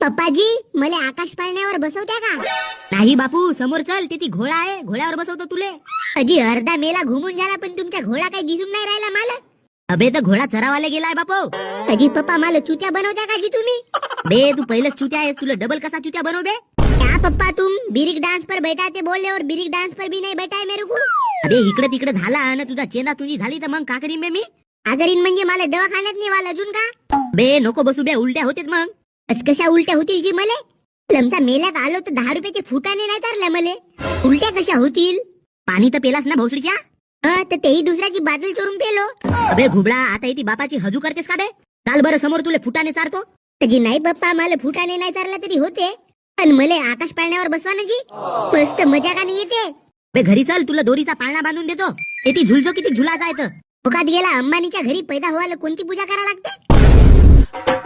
पप्पाजी मला आकाश पाळण्यावर बसवत्या का? नाही बापू, समोर चल, ते ती घोडा आहे, घोड्यावर बसवतो तुले. अजी अर्धा मेला घुमून झाला पण तुमचा घोडा काही दिसून नाही राहिला मला. अबे तर घोडा चरावाले गेलाय बापू. अजी पप्पा मला चुत्या बनवत्या का जी तुम्ही? बे तू पहिलेच चुत्या आहेस, तुला डबल कसा चुत्या बनव बे. क्या पप्पा तुम बिरिक डांस पर बैठा थे बोले और बिरिक डांस पर भी नहीं बैठा है मेरे को. अबे इकडे तिकडे झाला ना तुझा चेंदा तुझी झाली तर मग का करीन बे मी. आगरीन म्हणजे मला दवाखान्यात नेवाल अजून का? बे नको बसू बे, उलट्या होतेच मग. कशा उलट्या होतील जी मले? लमचा मेल्यात आलो तर 10 रुपयाचे फुटाने नाही चालल्या मले. उलट्या कशा होतील? पाणी तर पेलास ना भोसडीच्या. तर तेही दुसऱ्याची बाटली चोरून पेलो. अबे घुबडा, आता इथे बापाची हजू करतेस का बे. चाल बरं समोर, तुले फुटाने चारतो. जी नाही पप्पा, मला फुटाने नाही चालला तरी होते पण मले आकाश पाळण्यावर बसवा ना जी. मस्त मजा का नाही येते. बे घरी चल, तुला दोरीचा पाळणा बांधून देतो. ती झुलजो किती झुलाचा येतं. फुकात गेला अंबानीच्या घरी पैदा व्हायला कोणती पूजा करा लागते?